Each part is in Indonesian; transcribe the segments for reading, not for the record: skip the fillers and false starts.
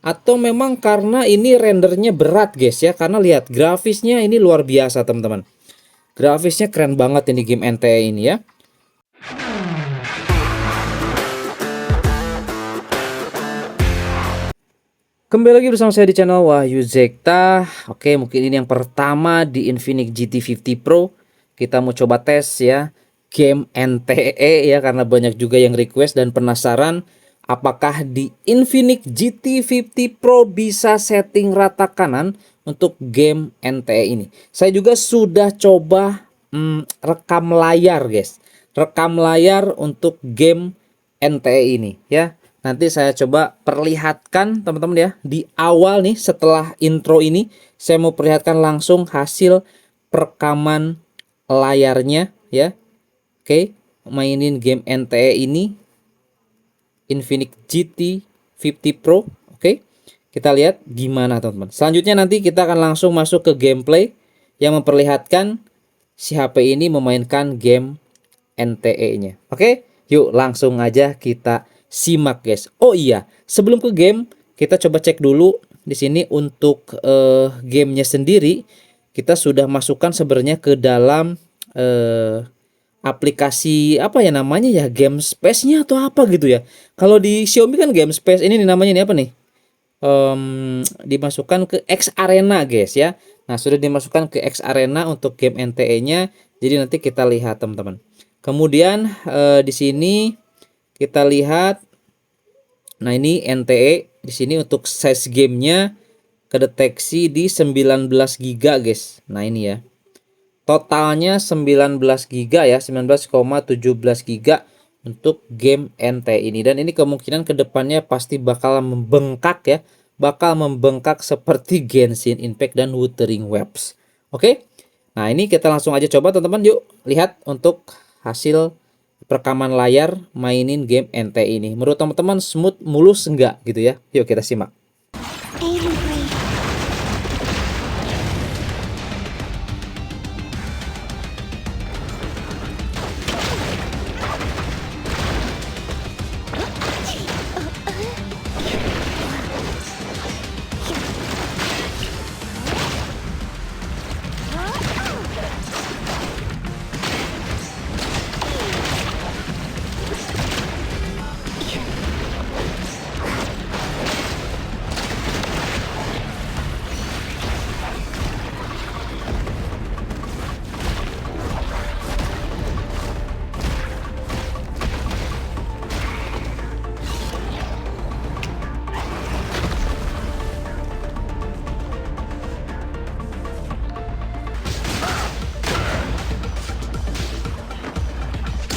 atau memang karena ini rendernya berat guys ya, karena lihat grafisnya ini luar biasa teman-teman. Grafisnya keren banget ini game NTE ini ya. Kembali lagi bersama saya di channel Wahyu Zekta. Oke, mungkin ini yang pertama di Infinix GT50 Pro. Kita mau coba tes ya game NTE ya, karena banyak juga yang request dan penasaran apakah di Infinix GT50 Pro bisa setting rata kanan untuk game NTE ini. Saya juga sudah coba rekam layar guys. Rekam layar untuk game NTE ini ya. Nanti saya coba perlihatkan teman-teman ya. Di awal nih setelah intro ini saya mau perlihatkan langsung hasil perekaman layarnya ya. Oke, mainin game NTE ini Infinix GT 50 Pro. Oke. Kita lihat gimana teman-teman. Selanjutnya nanti kita akan langsung masuk ke gameplay yang memperlihatkan si HP ini memainkan game NTE-nya. Oke, yuk langsung aja kita simak guys. Oh iya, sebelum ke game kita coba cek dulu di sini untuk gamenya sendiri. Kita sudah masukkan sebenarnya ke dalam aplikasi apa ya namanya ya, game space-nya atau apa gitu ya. Kalau di Xiaomi kan game space, ini namanya ini apa nih? Dimasukkan ke X Arena guys ya. Nah, sudah dimasukkan ke X Arena untuk game NTE-nya. Jadi nanti kita lihat teman-teman. Kemudian di sini kita lihat, nah ini NTE di sini untuk size gamenya kedeteksi di 19 GB guys. Nah ini ya, totalnya 19 GB ya, 19,17 GB untuk game NTE ini. Dan ini kemungkinan kedepannya pasti bakal membengkak ya, bakal membengkak seperti Genshin Impact dan Wuthering Waves. Oke, nah ini kita langsung aja coba teman-teman. Yuk lihat untuk hasil perekaman layar mainin game NTE ini. Menurut teman-teman smooth, mulus enggak gitu ya? Yuk kita simak.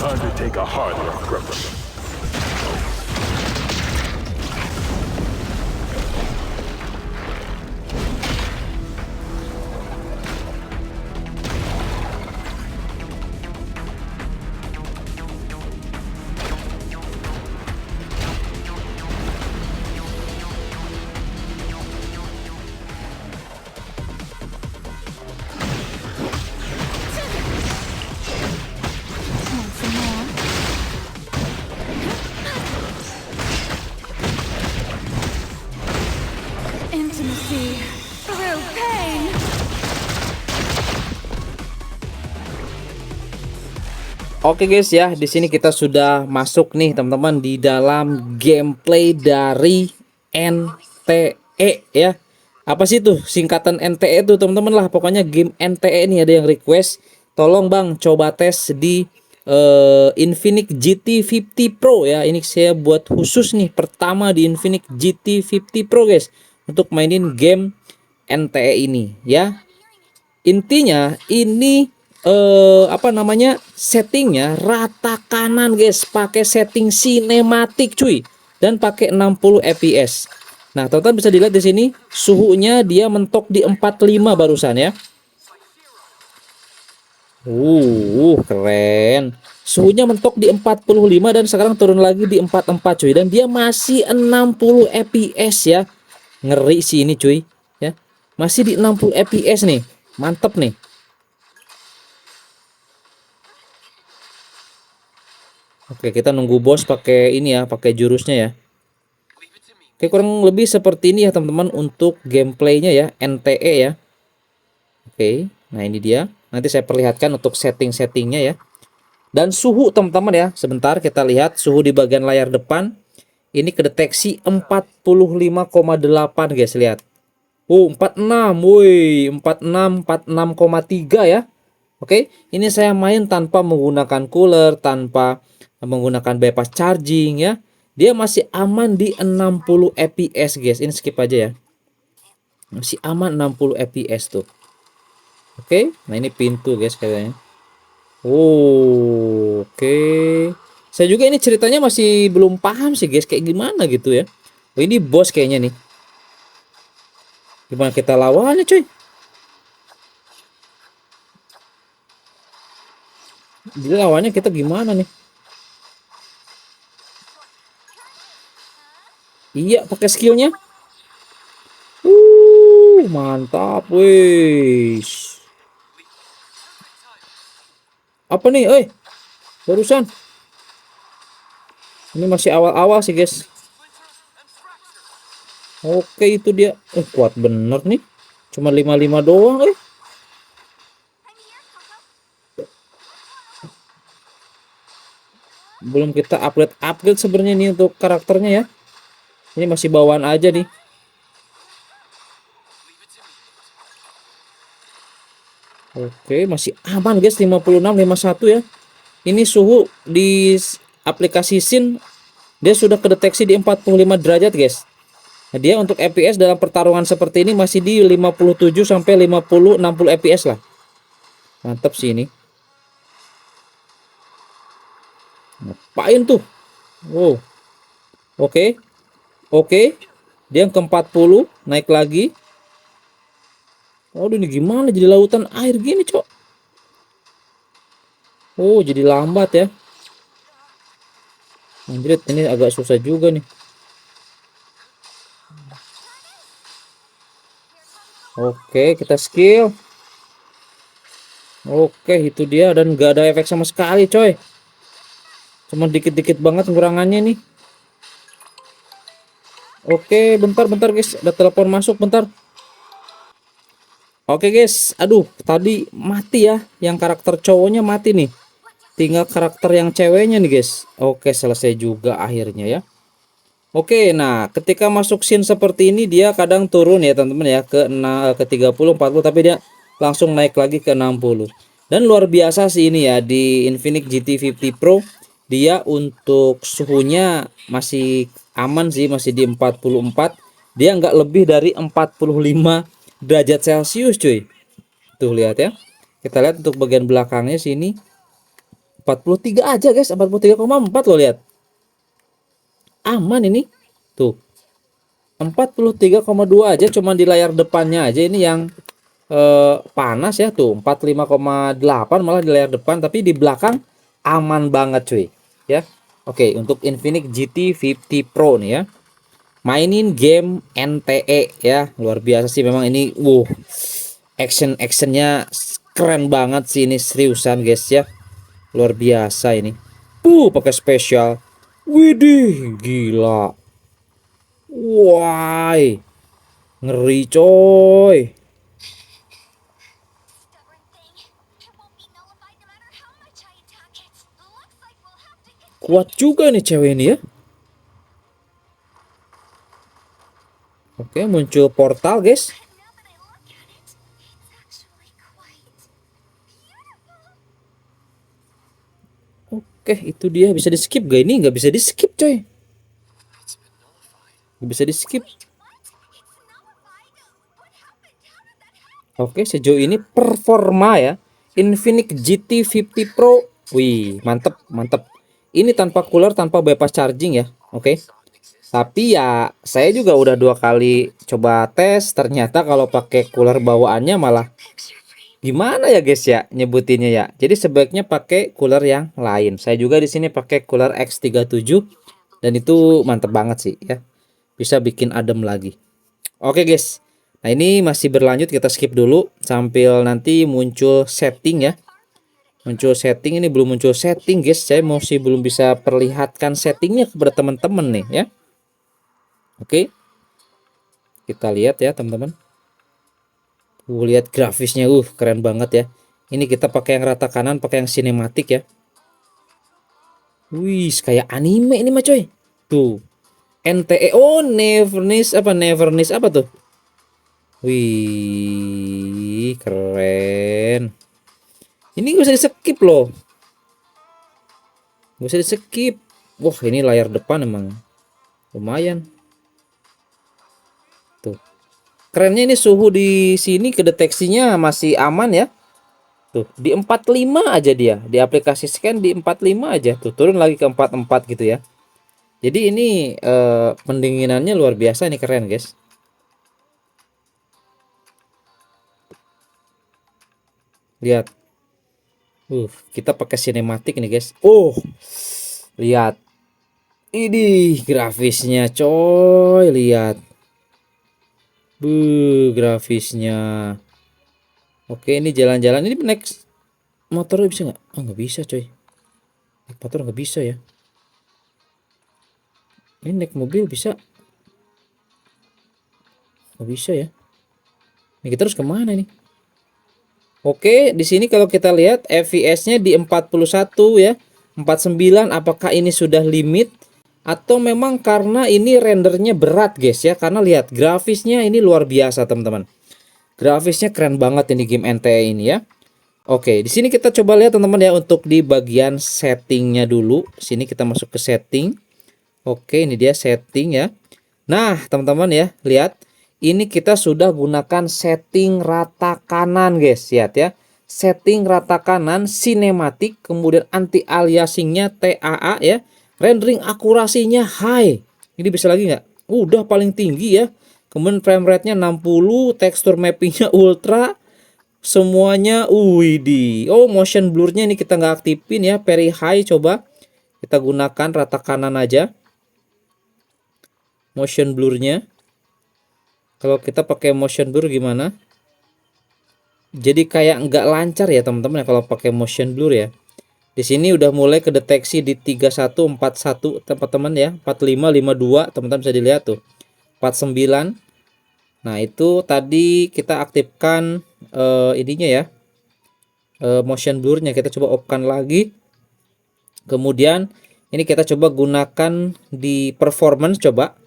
Time to take a hard look, Griffin. Intimacy through pain. Oke guys ya, di sini kita sudah masuk nih teman-teman di dalam gameplay dari NTE ya. Apa sih tuh singkatan NTE itu teman-teman lah, pokoknya game NTE ini ada yang request, tolong bang coba tes di Infinix GT50 Pro ya. Ini saya buat khusus nih pertama di Infinix GT50 Pro guys untuk mainin game NTE ini ya. Intinya ini apa namanya, settingnya rata kanan guys, pakai setting sinematik cuy, dan pakai 60 fps. Nah teman-teman bisa dilihat di sini suhunya dia mentok di 45 barusan ya. Keren. Suhunya mentok di 45 dan sekarang turun lagi di 44 cuy, dan dia masih 60 fps ya. Ngeri sih ini cuy ya. Masih di 60 fps nih. Mantep nih. Oke, kita nunggu bos pakai ini ya, pakai jurusnya ya. Oke, kurang lebih seperti ini ya teman-teman untuk gameplaynya ya, NTE ya. Oke, nah ini dia. Nanti saya perlihatkan untuk setting-settingnya ya. Dan suhu teman-teman ya. Sebentar kita lihat suhu di bagian layar depan. Ini kedeteksi 45,8 guys, lihat. 46, woi, 46,3 ya. Oke, ini saya main tanpa menggunakan cooler, tanpa menggunakan bypass charging ya. Dia masih aman di 60 fps guys. Ini skip aja ya. Masih aman 60 fps tuh. Oke, nah ini pintu guys kayaknya. Oh, oke. Saya juga ini ceritanya masih belum paham sih guys, kayak gimana gitu ya. Oh, ini bos kayaknya nih. Gimana kita lawannya cuy? Jadi lawannya kita gimana nih? Iya, pakai skillnya. Mantap, wis. Apa nih, barusan. Ini masih awal-awal sih guys. Oke, itu dia. Kuat bener nih. Cuma 55 doang, Belum kita upgrade sebenarnya nih untuk karakternya ya. Ini masih bawaan aja nih. Oke, masih aman guys, 56 51 ya. Ini suhu di aplikasi Sin dia sudah kedeteksi di 45 derajat guys. Nah, dia untuk FPS dalam pertarungan seperti ini masih di 57 sampai 50 60 FPS lah. Mantap sih ini. Ngapain tuh? Wow. Oke. Oke. Dia ke 40 naik lagi. Oh, ini gimana jadi lautan air gini, Cok? Oh, jadi lambat ya. Anjir, ini agak susah juga nih. Oke, kita skill. Oke, itu dia dan gak ada efek sama sekali, coy. Cuma dikit-dikit banget kurangannya nih. Oke, bentar guys, ada telepon masuk bentar. Oke guys, aduh tadi mati ya, yang karakter cowoknya mati nih. Tinggal karakter yang ceweknya nih guys. Oke, selesai juga akhirnya ya. Oke, nah ketika masuk scene seperti ini dia kadang turun ya teman-teman ya ke 30 40 tapi dia langsung naik lagi ke 60. Dan luar biasa sih ini ya di Infinix GT50 Pro dia untuk suhunya masih aman sih, masih di 44. Dia nggak lebih dari 45 derajat Celcius cuy. Tuh lihat ya. Kita lihat untuk bagian belakangnya sini 43 aja guys, 43,4 loh, lihat. Aman ini. Tuh. 43,2 aja cuma di layar depannya aja ini yang panas ya tuh. 45,8 malah di layar depan, tapi di belakang aman banget cuy. Ya. Oke, untuk Infinix GT50 Pro nih ya. Mainin game NTE ya. Luar biasa sih memang ini. Actionnya keren banget sih ini, seriusan guys ya. Luar biasa ini. Pakai spesial. Widih, gila. Why, ngeri coy. Kuat juga nih cewek ini ya. Oke, muncul portal guys. Oke, itu dia. Bisa di skip gak ini? Nggak bisa di skip coy. Nggak bisa di skip. Oke, sejauh ini performa ya Infinix GT50 Pro. Wih, mantep mantep. Ini tanpa cooler, tanpa bypass charging ya. Oke. Tapi ya saya juga udah 2 kali coba tes, ternyata kalau pakai cooler bawaannya malah gimana ya guys ya nyebutinnya ya. Jadi sebaiknya pakai cooler yang lain. Saya juga di sini pakai cooler X37 dan itu mantep banget sih ya. Bisa bikin adem lagi. Oke guys. Nah, ini masih berlanjut, kita skip dulu sambil nanti muncul setting ya. Muncul setting, ini belum muncul setting guys. Saya masih belum bisa perlihatkan settingnya kepada teman-teman nih ya. Oke, kita lihat ya teman-teman. Lihat grafisnya, keren banget ya. Ini kita pakai yang rata kanan, pakai yang sinematik ya. Wih, kayak anime ini mah coy. Tuh, NTE. Oh, Neverniss apa tuh? Wih, keren. Ini gak bisa di skip loh. Gak bisa di skip. Wah, ini layar depan emang lumayan. Tuh. Kerennya ini suhu di sini kedeteksinya masih aman ya. Tuh, di 45 aja dia. Di aplikasi scan di 45 aja. Tuh, turun lagi ke 44 gitu ya. Jadi ini pendinginannya luar biasa, ini keren, guys. Lihat. Kita pakai sinematik nih, guys. Lihat. Ini grafisnya, coy, lihat. Grafisnya. Oke, ini jalan-jalan. Ini next motornya bisa nggak? Oh, nggak bisa, coy. Naik motor nggak bisa ya. Ini naik mobil bisa? Nggak bisa ya. Ini kita harus kemana nih? Oke, di sini kalau kita lihat FPS-nya di 41 ya. 49, apakah ini sudah limit atau memang karena ini rendernya berat, guys ya? Karena lihat grafisnya ini luar biasa, teman-teman. Grafisnya keren banget ini game NTE ini ya. Oke, di sini kita coba lihat teman-teman ya untuk di bagian settingnya dulu. Sini kita masuk ke setting. Oke, ini dia setting ya. Nah, teman-teman ya, lihat. Ini kita sudah gunakan setting rata kanan, guys. Lihat ya. Setting rata kanan, sinematik, kemudian anti aliasingnya TAA ya. Rendering akurasinya high. Ini bisa lagi nggak? Udah paling tinggi ya. Kemudian frame rate-nya 60, tekstur mappingnya ultra. Semuanya widih. Oh, motion blur-nya ini kita nggak aktifin ya. Very high, coba. Kita gunakan rata kanan aja. Motion blur-nya. Kalau kita pakai motion blur gimana? Jadi kayak nggak lancar ya teman-teman ya kalau pakai motion blur ya. Di sini udah mulai kedeteksi di 3141 teman-teman ya. 45 52 teman-teman bisa dilihat tuh. 49. Nah, itu tadi kita aktifkan ininya ya. Motion blur-nya kita coba off-kan lagi. Kemudian ini kita coba gunakan di performance coba.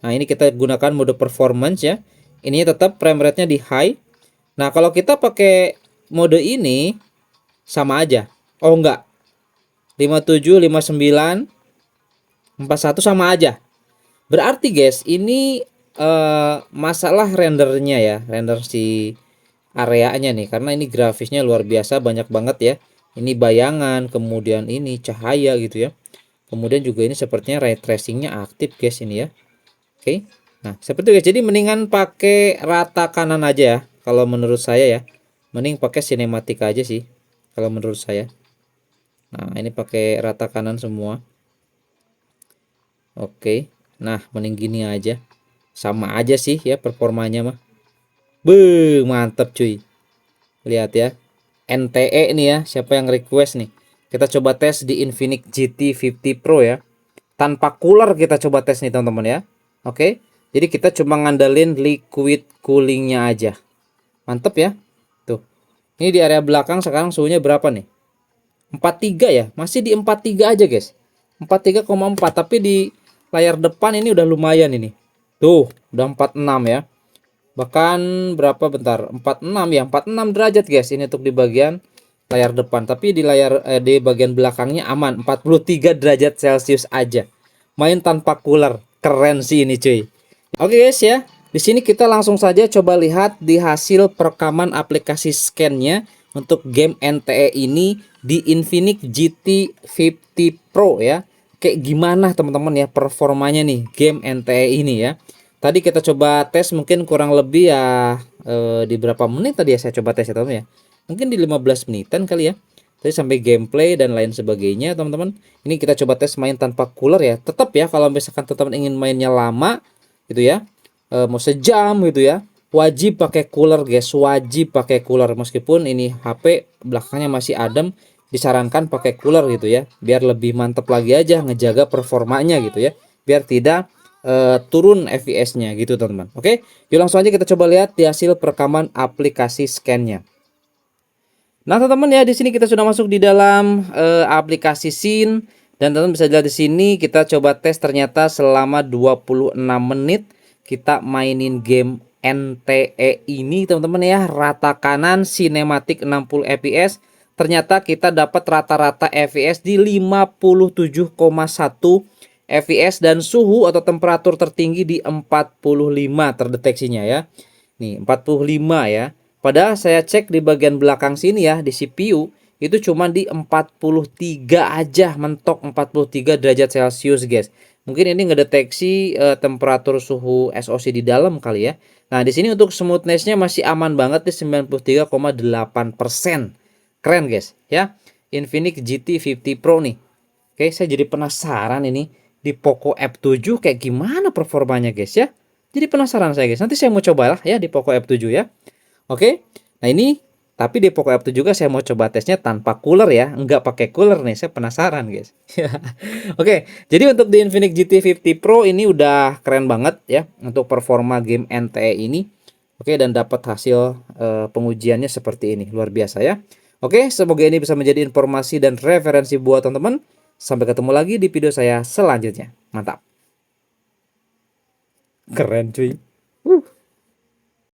Nah, ini kita gunakan mode performance ya. Ini tetap frame rate-nya di high. Nah, kalau kita pakai mode ini sama aja. Oh, enggak. 57, 59, 41 sama aja. Berarti guys, ini masalah rendernya ya, render si areanya nih, karena ini grafisnya luar biasa banyak banget ya. Ini bayangan, kemudian ini cahaya gitu ya. Kemudian juga ini sepertinya ray tracingnya aktif guys ini ya. Oke. Nah, seperti itu guys. Jadi mendingan pakai rata kanan aja ya. Kalau menurut saya ya. Mending pakai sinematik aja sih kalau menurut saya. Nah, ini pakai rata kanan semua. Oke. Nah, mending gini aja. Sama aja sih ya performanya mah. Mantap cuy. Lihat ya. NTE nih ya. Siapa yang request nih? Kita coba tes di Infinix GT50 Pro ya. Tanpa cooler kita coba tes nih teman-teman ya. Oke, jadi kita cuma ngandelin liquid coolingnya aja. Mantep ya. Tuh. Ini di area belakang sekarang suhunya berapa nih? 43 ya. Masih di 43 aja guys. 43,4. Tapi di layar depan ini udah lumayan ini. Tuh, udah 46 ya. Bahkan berapa bentar? 46 ya. 46 derajat guys. Ini untuk di bagian layar depan. Tapi di di bagian belakangnya aman. 43 derajat Celcius aja. Main tanpa cooler. Keren sih ini cuy. Oke guys ya. Di sini kita langsung saja coba lihat di hasil perekaman aplikasi scan-nya untuk game NTE ini di Infinix GT50 Pro ya. Kayak gimana teman-teman ya performanya nih game NTE ini ya. Tadi kita coba tes mungkin kurang lebih ya di berapa menit tadi ya saya coba tes ya teman-teman ya. Mungkin di 15 menitan kali ya. Tadi sampai gameplay dan lain sebagainya teman-teman. Ini kita coba tes main tanpa cooler ya. Tetap ya kalau misalkan teman-teman ingin mainnya lama gitu ya. Mau sejam gitu ya. Wajib pakai cooler guys. Wajib pakai cooler meskipun ini HP belakangnya masih adem. Disarankan pakai cooler gitu ya. Biar lebih mantep lagi aja ngejaga performanya gitu ya. Biar tidak turun FPS-nya gitu teman-teman. Oke, yuk langsung aja kita coba lihat di hasil perekaman aplikasi scan-nya. Nah teman-teman ya, di sini kita sudah masuk di dalam aplikasi Scene, dan teman-teman bisa lihat di sini kita coba tes, ternyata selama 26 menit kita mainin game NTE ini teman-teman ya, rata kanan sinematik 60 fps. Ternyata kita dapat rata-rata fps di 57,1 fps dan suhu atau temperatur tertinggi di 45 terdeteksinya ya. Nih 45 ya. Padahal saya cek di bagian belakang sini ya, di CPU itu cuma di 43 aja, mentok 43 derajat Celcius guys. Mungkin ini ngedeteksi temperatur suhu SoC di dalam kali ya. Nah di sini untuk smoothnessnya masih aman banget di 93,8%. Keren guys ya, Infinix GT 50 Pro nih. Oke, saya jadi penasaran ini di Poco F7 kayak gimana performanya guys ya. Jadi penasaran saya guys, nanti saya mau coba lah ya di Poco F7 ya. Oke, nah ini tapi di Poco F7 juga saya mau coba tesnya tanpa cooler ya, nggak pakai cooler nih, saya penasaran guys. Oke, jadi untuk di Infinix GT 50 Pro ini udah keren banget ya untuk performa game NTE ini. Oke, dan dapat hasil pengujiannya seperti ini, luar biasa ya. Oke, semoga ini bisa menjadi informasi dan referensi buat teman-teman. Sampai ketemu lagi di video saya selanjutnya. Mantap. Keren cuy.